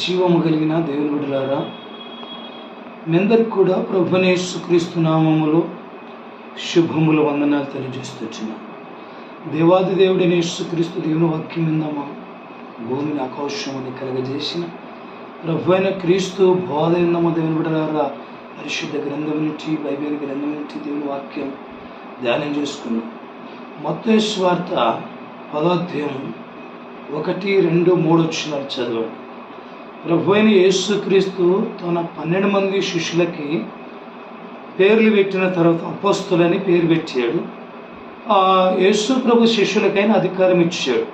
జీవము కలిగిన దేవుని బిడ్డలారా, మీ అందరికి కూడా ప్రభువైన యేసుక్రీస్తు నామములో శుభములు వందనాలు తెలియజేస్తున్నాను. దేవాది దేవుడైన యేసుక్రీస్తు దేవుని వాక్యం విందామా? భూమిని ఆకాశముని కలగజేసిన ప్రభువైన క్రీస్తు బోధ విందామా? దేవుని బిడ్డలారా, పరిశుద్ధ గ్రంథం నుంచి, బైబిల్ గ్రంథం నుంచి దేవుని వాక్యం ధ్యానం చేసుకున్నాం. మత్తయి సువార్త 10వ అధ్యాయం 1, 2, 3 వచనాలు చదవండి. ప్రభువైన యేసుక్రీస్తు తన 12 మంది శిష్యులకి పేర్లు పెట్టిన తర్వాత అపోస్తులని పేరు పెట్టాడు. యేసు ప్రభు శిష్యులకైనా అధికారం ఇచ్చాడు.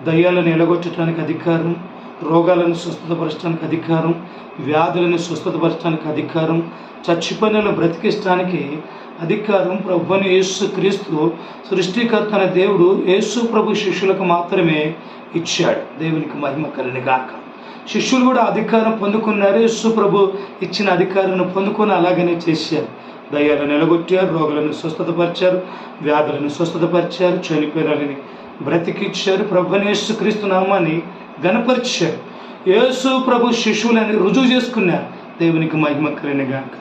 దయ్యాలను ఎలగొట్టడానికి అధికారం, రోగాలను స్వస్థతపరచడానికి అధికారం, వ్యాధులను స్వస్థతపరచడానికి అధికారం, చచ్చిపోయిన బ్రతికించడానికి అధికారం ప్రభువైన యేసుక్రీస్తు సృష్టికర్త అనే దేవుడు యేసు ప్రభు శిష్యులకు మాత్రమే ఇచ్చాడు. దేవునికి మహిమ కలుగును గాక. శిష్యులు కూడా అధికారం పొందుకున్నారు. యేసు ప్రభు ఇచ్చిన అధికారాన్ని పొందుకొని అలాగనే చేశారు. దయ్యాలను ఎలగొట్టారు, రోగులను స్వస్థతపరిచారు, వ్యాధులను స్వస్థతపరిచారు, చనిపోయిన బ్రతికిచ్చారు. ప్రభువైన యేసుక్రీస్తు నామాన్ని గణపరిచారు. యేసు ప్రభు శిష్యులని రుజువు చేసుకున్నారు. దేవునికి మహిమ కలుగును గాక.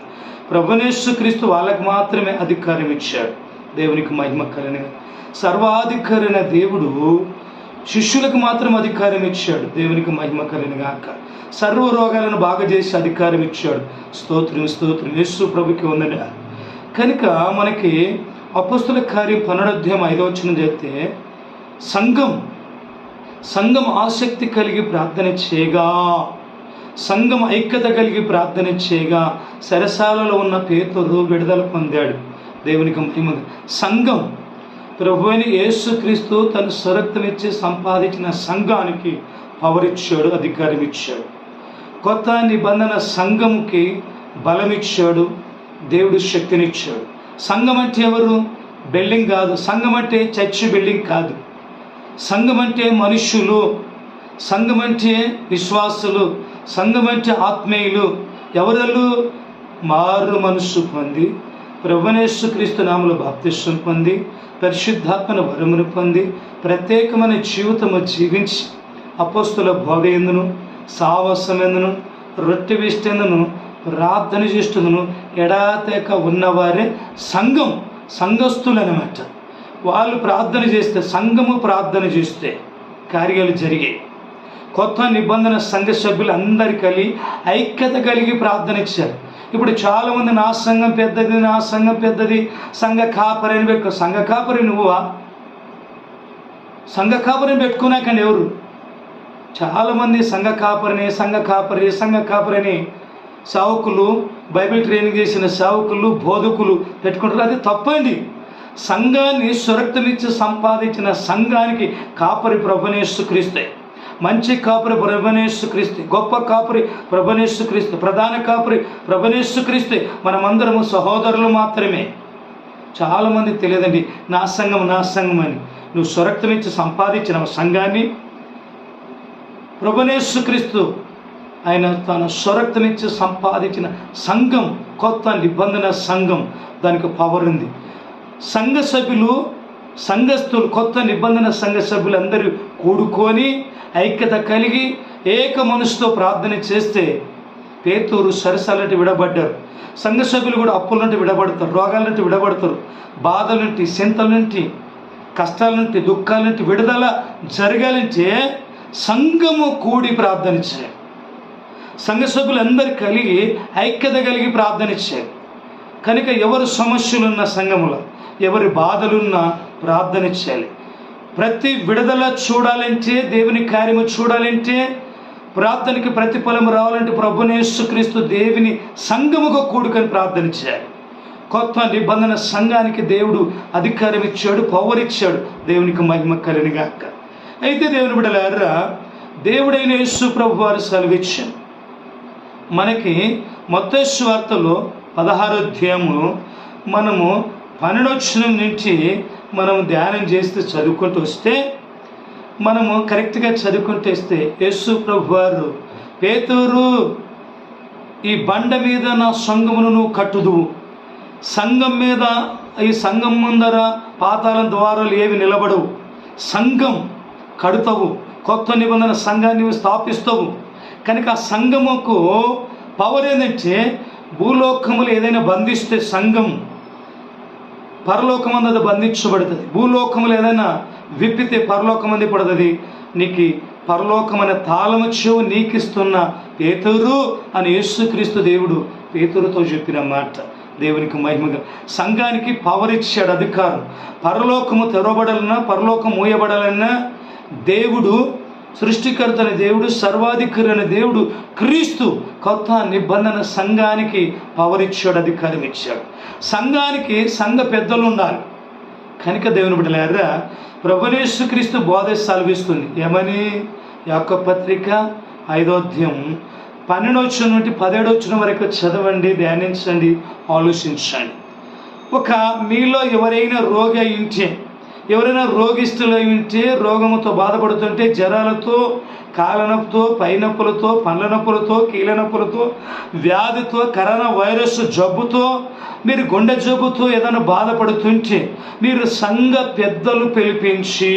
ప్రభువైన యేసుక్రీస్తు వాళ్ళకి మాత్రమే అధికారం ఇచ్చాడు. దేవునికి మహిమ కలుగును గాక. సర్వాధికారైన దేవుడు శిష్యులకు మాత్రం అధికారం ఇచ్చాడు. దేవునికి మహిమ కలుగును గాక. సర్వ రోగాలను బాగా చేసి అధికారం ఇచ్చాడు. స్తోత్రం స్తోత్రం యేసు ప్రభుకి వందనాలు. కనుక మనకి అపోస్తుల కార్యం 12వ అధ్యాయం 5వ వచనం చేస్తే సంఘం ఆసక్తి కలిగి ప్రార్థన చేయగా, సంఘం ఐక్యత కలిగి ప్రార్థన చేయగా సరసాలలో ఉన్న పేతురు విడుదల పొందాడు. దేవునికి మహిమ. సంఘం ప్రభువైన యేసుక్రీస్తు తన స్వరక్తం ఇచ్చి సంపాదించిన సంఘానికి పవర్ ఇచ్చాడు, అధికారం ఇచ్చాడు. కొత్త నిబంధన సంఘముకి బలం ఇచ్చాడు, దేవుడు శక్తినిచ్చాడు. సంఘం అంటే ఎవరు? బిల్డింగ్ కాదు. సంఘం అంటే చర్చి బిల్డింగ్ కాదు. సంఘం అంటే మనుష్యులు, సంఘం అంటే విశ్వాసులు, సంఘం అంటే ఆత్మీయులు. ఎవరు? మారు మనస్సు పొంది ప్రభువైన యేసుక్రీస్తు నామములో బాప్తిస్మం పొంది పరిశుద్ధాత్మన వరమును పొంది ప్రత్యేకమైన జీవితము జీవించి అపోస్తుల బోధ ఎందును, సావాసమెందును, రొట్టె విష్టెందును, ప్రార్థన చేస్తును ఎడాతేక ఉన్నవారే సంఘస్థులు అనమాట. వాళ్ళు ప్రార్థన చేస్తే, సంఘము ప్రార్థన చేస్తే కార్యాలు జరిగాయి. కొత్త నిబంధన సంఘ సభ్యులు అందరి కలిగి ఐక్యత కలిగి ప్రార్థన ఇచ్చారు. ఇప్పుడు చాలామంది నా సంఘం పెద్దది, నా సంఘం పెద్దది, సంఘ కాపరిని పెట్టుకో. సంఘ కాపరి నువ్వా? సంఘ కాపరిని పెట్టుకున్నాకండి ఎవరు? చాలామంది సంఘ కాపరిని సావుకులు, బైబిల్ ట్రైనింగ్ చేసిన సావుకులు, బోధకులు పెట్టుకుంటారు. అది తప్పండి. సంఘాన్ని సురక్షితమిచ్చి సంపాదించిన సంఘానికి కాపరి ప్రభువైన యేసుక్రీస్తే. మంచి కాపరి ప్రభువైన యేసుక్రీస్తే, గొప్ప కాపరి ప్రభువైన యేసుక్రీస్తే, ప్రధాన కాపరి ప్రభువైన యేసుక్రీస్తే. మనమందరము సహోదరులు మాత్రమే. చాలామంది తెలియదండి నా సంఘం అని. నువ్వు సురక్షితమిచ్చి సంపాదించిన సంఘాన్ని ప్రభువైన యేసుక్రీస్తు ఆయన తన సురక్షితమిచ్చి సంపాదించిన సంఘం, కొత్త నిబంధన సంఘం, దానికి పవర్ ఉంది. సంఘ సభ్యులు, సంఘస్థులు, కొత్త నిబంధన సంఘ సభ్యులు అందరూ కూడుకొని ఐక్యత కలిగి ఏక మనసుతో ప్రార్థన చేస్తే పేతురు సరసాలంటే విడబడ్డారు. సంఘ సభ్యులు కూడా అప్పుల నుండి విడబడతారు, రోగాల నుండి విడబడతారు, బాధల నుండి, చింతల నుండి, కష్టాల నుండి, దుఃఖాల నుండి విడుదల జరగాలంటే సంఘము కూడి ప్రార్థన చేయాలి. సంఘ సభ్యులందరూ కలిగి ఐక్యత కలిగి ప్రార్థన చేయాలి. కనుక ఎవరు సమస్యలున్న సంఘములో, ఎవరి బాధలున్నా ప్రార్థన చేయాలి. ప్రతి విడుదల చూడాలంటే, దేవుని కార్యము చూడాలంటే, ప్రార్థనకి ప్రతిఫలం రావాలంటే ప్రభువైన యేసుక్రీస్తు దేవుని సంఘముగా కూడుకొని ప్రార్థన చేయాలి. కొత్త నిబంధన సంఘానికి దేవుడు అధికారం ఇచ్చాడు, పవర్ ఇచ్చాడు. దేవునికి మహిమ కలుగును గాక. అయితే దేవుని బిడ్డలారా, దేవుడైన యేసు ప్రభు వారు సెలవిచ్చారు మనకి. మత్తయి సువార్తలో 16వ అధ్యాయము మనము 12వ వచనం నుంచి మనం ధ్యానం చేస్తూ చదువుకుంటూ వస్తే, మనము కరెక్ట్గా చదువుకుంటూ వస్తే యేసు ప్రభు వారు, పేతురు ఈ బండ మీద నా సంఘమును నువ్వు కట్టుదువు, సంఘం మీద, ఈ సంఘం ముందర పాతాళం ద్వారాలు ఏవి నిలబడవు, సంఘం కడుతావు, కొత్త నిబంధన సంఘాన్ని స్థాపిస్తావు. కనుక ఆ సంఘముకు పవర్ ఏంటంటే భూలోకములు ఏదైనా బంధిస్తే సంఘం పరలోకమందు అది బంధించబడుతుంది. భూలోకములు ఏదైనా విప్పితే పరలోకమంది పడుతుంది. నీకు పరలోకమైన తాళము చెవు నీకిస్తున్న పేతురు అని యేసుక్రీస్తు దేవుడు పేతురుతో చెప్పిన మాట. దేవునికి మహిమగా సంఘానికి పవర్ ఇచ్చాడు, అధికారం. పరలోకము తెరవబడాలన్నా పరలోకం మూయబడాలన్నా దేవుడు సృష్టికర్త అనే దేవుడు, సర్వాధికారి అనే దేవుడు క్రీస్తు కొత్త నిబంధన సంఘానికి పవర్ ఇచ్చాడు, అధికారం ఇచ్చాడు. సంఘానికి సంఘ పెద్దలు ఉండాలి. కనుక దేవుని బిడ్డలారా ప్రభువైన యేసుక్రీస్తు బోధ సెలవిస్తుంది. ఏమని? యాకోబు పత్రిక 5వ అధ్యాయం 12 నుండి 17 వరకు చదవండి, ధ్యానించండి, ఆలోచించండి. ఒక మీలో ఎవరైనా రోగి అయి ఉంటే, ఎవరైనా రోగిస్తులై ఉంటే, రోగముతో బాధపడుతుంటే, జ్వరాలతో, కాళ్ళనొప్పుతో, పైనొప్పులతో, పండ్ల నొప్పులతో, కీళ్ళ నొప్పులతో, వ్యాధితో, కరోనా వైరస్ జబ్బుతో, మీరు గుండె జబ్బుతో ఏదైనా బాధపడుతుంటే మీరు సంఘ పెద్దలు పిలిపించి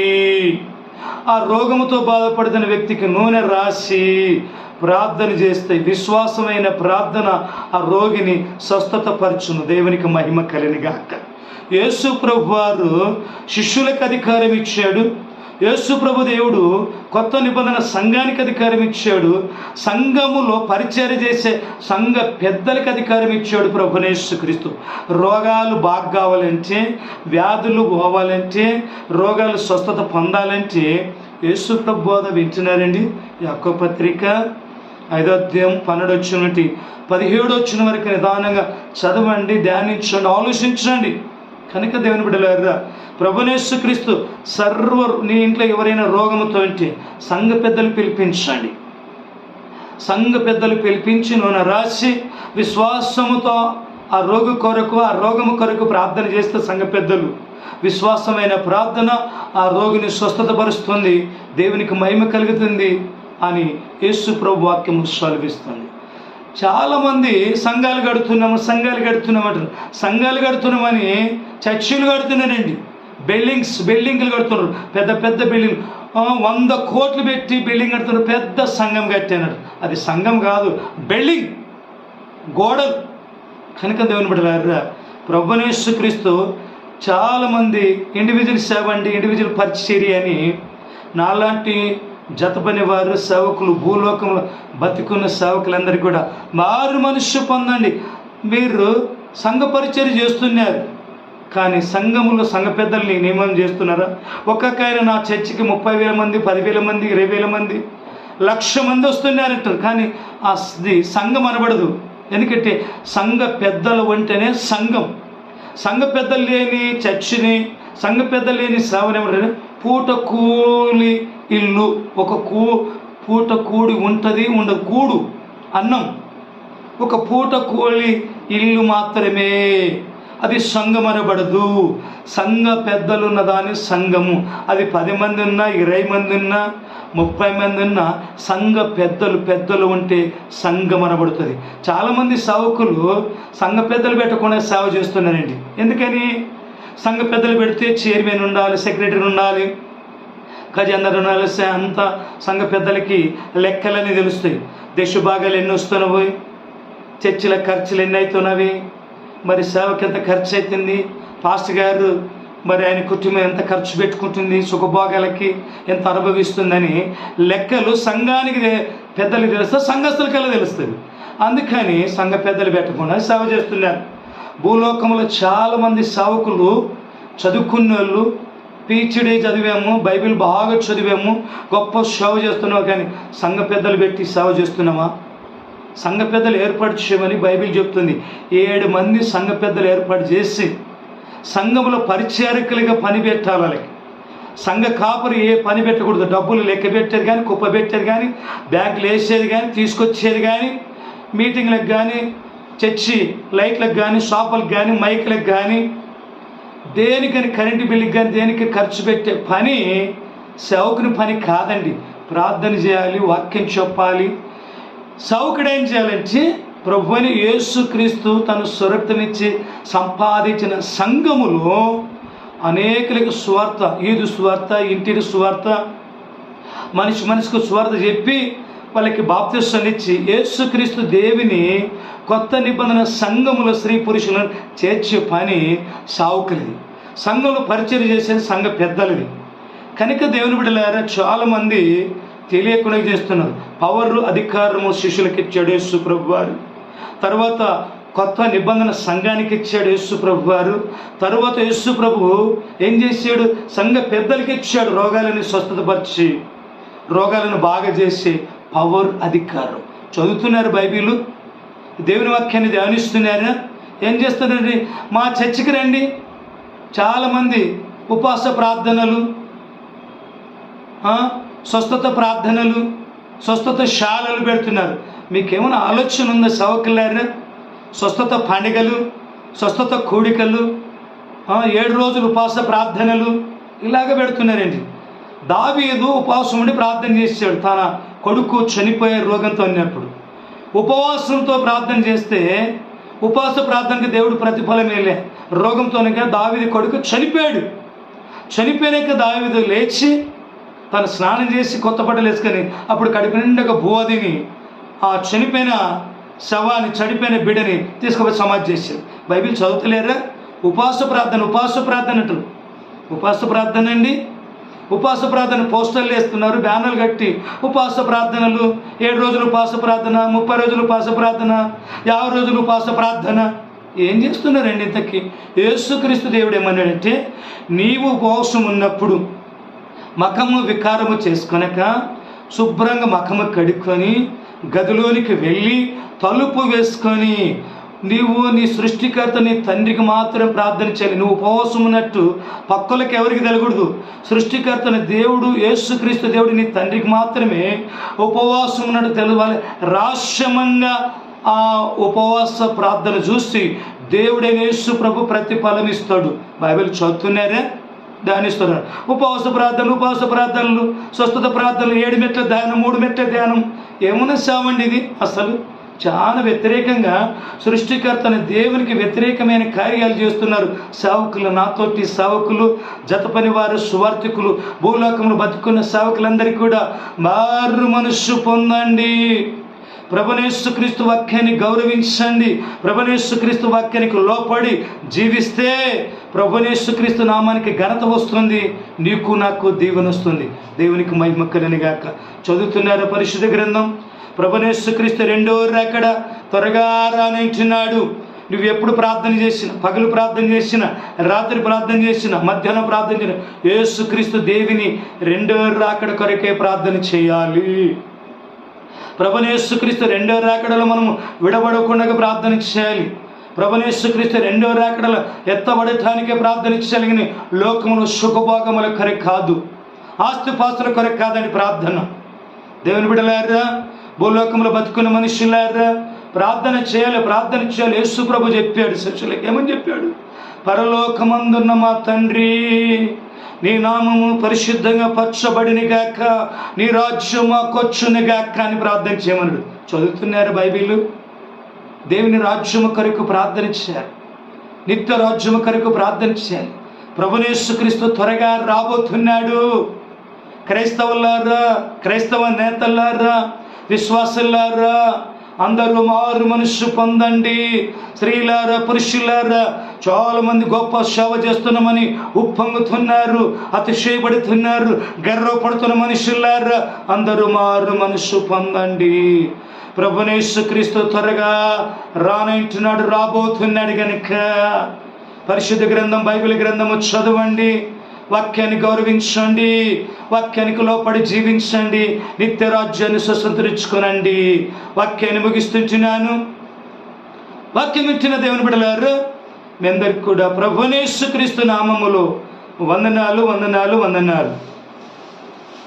ఆ రోగముతో బాధపడుతున్న వ్యక్తికి నూనె రాసి ప్రార్థన చేస్తే విశ్వాసమైన ప్రార్థన ఆ రోగిని స్వస్థత పరచును. దేవునికి మహిమ కలుగుగాక. యేసు ప్రభు వారు శిష్యులకు అధికారం ఇచ్చాడు. యేసు ప్రభు దేవుడు కొత్త నిబంధన సంఘానికి అధికారం ఇచ్చాడు. సంఘములో పరిచర్య చేసే సంఘ పెద్దలకు అధికారం ఇచ్చాడు ప్రభువైన యేసుక్రీస్తు. రోగాలు బాగా కావాలంటే, వ్యాధులు పోవాలంటే, రోగాలు స్వస్థత పొందాలంటే యేసు ప్రభు బోధ వింటున్నారండి. యాకోబు పత్రిక 5వ అధ్యాయం 12 నుండి 17 వరకు నిదానంగా చదవండి, ధ్యానించండి, ఆలోచించండి. కనుక దేవుని బిడ్డలారా ప్రభువైన యేసుక్రీస్తు నీ ఇంట్లో ఎవరైనా రోగముతో ఉంటే సంఘ పెద్దలు పిలిపించండి. సంఘ పెద్దలు పిలిపించి నూనె రాసి విశ్వాసముతో ఆ రోగము కొరకు ప్రార్థన చేస్తే సంఘ పెద్దలు విశ్వాసమైన ప్రార్థన ఆ రోగిని స్వస్థతపరుస్తుంది, దేవునికి మహిమ కలుగుతుంది అని యేసు ప్రభు వాక్యము సెలవిస్తుంది. చాలామంది సంఘాలు కడుతున్నామంటారు. సంఘాలు కడుతున్నామని చర్చిలు కడుతున్నారండి. బిల్డింగ్లు కడుతున్నారు, పెద్ద పెద్ద బిల్డింగ్, 100 కోట్లు పెట్టి బిల్డింగ్ కడుతున్నారు, పెద్ద సంఘం కట్టినారు. అది సంఘం కాదు, బిల్డింగ్, గోడలు. కనుక దేవుని బిడ్డలారా ప్రభువైన యేసుక్రీస్తు చాలామంది ఇండివిజువల్ సేవ అండి, ఇండివిజువల్ పరిచర్య అని నాలాంటి జతపని వారు సేవకులు, భూలోకంలో బతికున్న సేవకులందరికీ కూడా మారు మనస్సు పొందండి. మీరు సంఘ పరిచర్య చేస్తున్నారు, కానీ సంఘములో సంఘ పెద్దల్ని నియమనం చేస్తున్నారా? ఒక్కొక్కరు నా చర్చికి 30,000 మంది, 10,000 మంది, 20,000 మంది, 1,00,000 మంది వస్తున్నారంటారు, కానీ అది సంఘం అనబడదు. ఎందుకంటే సంఘ పెద్దలు ఉంటేనే సంఘం. సంఘ పెద్దలు లేని చర్చిని, సంఘ పెద్దలు లేని సేవనేమంటారు? పూట కూలి ఇల్లు. ఒక పూట కూడి ఉంటుంది, ఉండదు. కూడు అన్నం, ఒక పూట కూలి ఇల్లు మాత్రమే, అది సంఘం అనబడదు. సంఘ పెద్దలు ఉన్నదాన్ని సంఘము. అది 10 మంది ఉన్నా, 20 మంది ఉన్నా, 30 మంది ఉన్నా సంఘ పెద్దలు ఉంటే సంఘం అనబడుతుంది. చాలామంది సేవకులు సంఘ పెద్దలు పెట్టకుండా సేవ చేస్తున్నారండి. ఎందుకని? సంఘ పెద్దలు పెడితే చైర్మన్ ఉండాలి, సెక్రటరీ ఉండాలి, ఖజానా ఉండాలి. అంతా సంఘ పెద్దలకి లెక్కలన్నీ తెలుస్తాయి. దేశ భాగాలు ఎన్ని వస్తున్నవి, చర్చిల ఖర్చులు ఎన్ని అవుతున్నవి, మరి సేవకి ఎంత ఖర్చు అవుతుంది, పాస్టర్ గారు మరి ఆయన కుటుంబం ఎంత ఖర్చు పెట్టుకుంటుంది, సుఖభోగాలకి ఎంత అనుభవిస్తుందని లెక్కలు సంఘానికి పెద్దలకు తెలుస్తుంది, సంఘస్థులకల్లా తెలుస్తుంది. అందుకని సంఘ పెద్దలు పెట్టకుండా సేవ చేస్తున్నారు. భూలోకంలో చాలామంది సేవకులు చదువుకున్న వాళ్ళు, PhD చదివాము, బైబిల్ బాగా చదివాము, గొప్ప సేవ చేస్తున్నాము, కానీ సంఘ పెద్దలు పెట్టి సేవ చేస్తున్నామా? సంఘ పెద్దలు ఏర్పాటు చేయమని బైబిల్ చెప్తుంది. 7 మంది సంఘ పెద్దలు ఏర్పాటు చేసి సంఘంలో పరిచారకులుగా పని పెట్టాలి. వాళ్ళకి సంఘ కాపరి ఏ పని పెట్టకూడదు. డబ్బులు లెక్క పెట్టేది కానీ, కుప్ప పెట్టేది కానీ, బ్యాంకులు వేసేది కానీ, తీసుకొచ్చేది కానీ, మీటింగ్లకు కానీ, చర్చి లైట్లకు కానీ, షాపులకు కానీ, మైకులకు కానీ, దేనికని కరెంటు బిల్లుకి కానీ దేనికి ఖర్చు పెట్టే పని సేవకుని పని కాదండి. ప్రార్థన చేయాలి, వాక్యం చెప్పాలి. సేవకుడు ఏం చేయాలంటే ప్రభువైన యేసుక్రీస్తు తను సురక్తమిచ్చి సంపాదించిన సంఘములో అనేకులకు సువార్త, ఈదు సువార్త, ఇంటికి సువార్త, మనిషికి సువార్త చెప్పి వాళ్ళకి బాప్తిస్మాలు ఇచ్చి యేసుక్రీస్తు దేవుని కొత్త నిబంధన సంఘములో స్త్రీ పురుషులను చేర్చే పని సావుకులది. సంఘంలో పరిచయం చేసేది సంఘ పెద్దలది. కనుక దేవుని బిడ్డలారా చాలామంది తెలియకుండా చేస్తున్నారు. పవర్ అధికారము శిష్యులకు ఇచ్చాడు యేసు ప్రభు వారు. తర్వాత కొత్త నిబంధన సంఘానికి ఇచ్చాడు యేసు ప్రభు వారు. తర్వాత యేసు ప్రభువు ఏం చేశాడు? సంఘ పెద్దలకి ఇచ్చాడు రోగాలను స్వస్థతపరిచి, రోగాలను బాగా చేసి పవర్ అధికారం. చదువుతున్నారు బైబిల్, దేవుని వాక్యాన్ని ధ్యానిస్తున్నారా? ఏం చేస్తున్నారండి? మా చర్చికి రండి. చాలామంది ఉపవాస ప్రార్థనలు, స్వస్థత ప్రార్థనలు, స్వస్థత శాలలు పెడుతున్నారు. మీకేమైనా ఆలోచన ఉందా సేవకులారా? స్వస్థత పండుగలు, స్వస్థత కూడికలు, 7 రోజులు ఉపవాస ప్రార్థనలు ఇలాగ పెడుతున్నారండి. దావీదు ఉపవాసం ఉండి ప్రార్థన చేశాడు. తన కొడుకు చనిపోయే రోగంతో ఉన్నప్పుడు ఉపవాసంతో ప్రార్థన చేస్తే ఉపవాస ప్రార్థనకి దేవుడు ప్రతిఫలం వేయలే. రోగంతోనగా దావీదు కొడుకు చనిపోయాడు. చనిపోయాక దావీదు లేచి తను స్నానం చేసి కొత్త బట్టలు వేసుకొని అప్పుడు కడుపు నిండగా బోధిని ఆ చనిపోయిన శవాన్ని, చనిపోయిన బిడ్డని తీసుకుపోయి సమాధి చేశాడు. బైబిల్ చదువుతలేరా? ఉపవాస ప్రార్థన అంటారు. ఉపవాస ప్రార్థన అండి. ఉపవాస ప్రార్థన పోస్టర్లు వేస్తున్నారు, బ్యానర్లు కట్టి ఉపవాస ప్రార్థనలు, 7 రోజులు ఉపవాస ప్రార్థన, 30 రోజులు ఉపవాస ప్రార్థన, 50 రోజులు ఉపవాస ప్రార్థన. ఏం చేస్తున్నారండి ఇంతకీ? యేసుక్రీస్తు దేవుడు ఏమన్నాడంటే, నీవు ఉపవాసం ఉన్నప్పుడు మఖము వికారము చేసుకొనక శుభ్రంగా మఖము కడుక్కొని గదిలోనికి వెళ్ళి తలుపు వేసుకొని నీవు నీ సృష్టికర్త నీ తండ్రికి మాత్రం ప్రార్థన చేయాలి. నువ్వు ఉపవాసం ఉన్నట్టు పక్కలకి ఎవరికి తెలకూడదు. సృష్టికర్తని దేవుడు యేసుక్రీస్తు దేవుడు నీ తండ్రికి మాత్రమే ఉపవాసం ఉన్నట్టు తెలవాలి. రహస్యంగా ఆ ఉపవాస ప్రార్థన చూసి దేవుడైన యేసు ప్రభు ప్రతిఫలం ఇస్తాడు. బైబిల్ చదువుతున్నారే? ధ్యానిస్తున్నారు. ఉపవాస ప్రార్థనలు, స్వస్థత ప్రార్థనలు, 7 మెట్ల ధ్యానం, 3 మెట్ల ధ్యానం. ఏమన్నా సేవండి ఇది? అసలు చాలా వ్యతిరేకంగా సృష్టికర్తని దేవునికి వ్యతిరేకమైన కార్యాలు చేస్తున్నారు సేవకులు. నాతోటి సేవకులు, జత పని వారు, సువార్థికులు, భూలోకంలో బతుకున్న సేవకులందరికీ కూడా మారు మనస్సు పొందండి. ప్రభునేసుక్రీస్తు వాక్యాన్ని గౌరవించండి. ప్రభునేసుక్రీస్తు వాక్యానికి లోపడి జీవిస్తే ప్రభునేసుక్రీస్తు నామానికి ఘనత వస్తుంది. నీకు నాకు దీవెన వస్తుంది. దేవునికి మహిమ కలుగును గాక. చదువుతున్నారు పరిశుద్ధ గ్రంథం. ప్రభునేసుక్రీస్తు 2వ రాకడ త్వరగా రానంటున్నాడు. నువ్వు ఎప్పుడు ప్రార్థన చేసినా, పగలు ప్రార్థన చేసినా, రాత్రి ప్రార్థన చేసినా, మధ్యాహ్నం ప్రార్థన చేసినా, యేసుక్రీస్తు దేవుని 2వ రాకడ కొరకే ప్రార్థన చేయాలి. ప్రభునేసుక్రీస్తు 2వ రాకడలో మనము విడబడకుండా ప్రార్థన చేయాలి. ప్రభునేసుక్రీస్తు 2వ రాకడలో ఎత్తబడటానికే ప్రార్థన చేయాలి. కానీ లోకములో సుఖభోగముల కొరకు కాదు, ఆస్తిపాస్తుల కొరకు కాదండి ప్రార్థన. దేవుని బిడ్డలారా, భూలోకంలో బతుకున్న మనుషులారా, ప్రార్థన చేయాలి. యేసు ప్రభు చెప్పాడు శిష్యులకు. ఏమని చెప్పాడు? పరలోకమందున్న మా తండ్రి, నీ నామము పరిశుద్ధంగా పరచబడిన గాక, నీ రాజ్యం మాకొచ్చును గాక అని ప్రార్థన చేయమన్నాడు. చదువుతున్నారు బైబిల్. దేవుని రాజ్యము కొరకు ప్రార్థన చేయాలి. నిత్య రాజ్యము కొరకు ప్రార్థన చేయాలి. ప్రభునేసుక్రీస్తు త్వరగా రాబోతున్నాడు. క్రైస్తవులారా, క్రైస్తవ నేతలారా, విశ్వాసులారా, అందరూ మారు మనస్సు పొందండి. స్త్రీలారా, పురుషులారా, చాలా మంది గొప్ప సేవ చేస్తున్నామని ఉప్పొంగుతున్నారు, అతిశయపడుతున్నారు, గర్వపడుతున్న మనుషులారా, అందరూ మారు మనస్సు పొందండి. ప్రభునేసుక్రీస్తు త్వరగా రానంటున్నాడు, రాబోతున్నాడు. గనుక పరిశుద్ధ గ్రంథం, బైబిల్ గ్రంథము చదవండి, వాక్యాన్ని గౌరవించండి, వాక్యానికి లోపడి జీవించండి, నిత్య రాజ్యాన్ని స్వతంత్రించుకోనండి. వాక్యాన్ని ముగిస్తుంటున్నాను. వాక్యం ఇచ్చిన దేవుని బిడ్డలారు, మీ అందరికి కూడా ప్రభునేసుక్రీస్తు నామములో వందనాలు.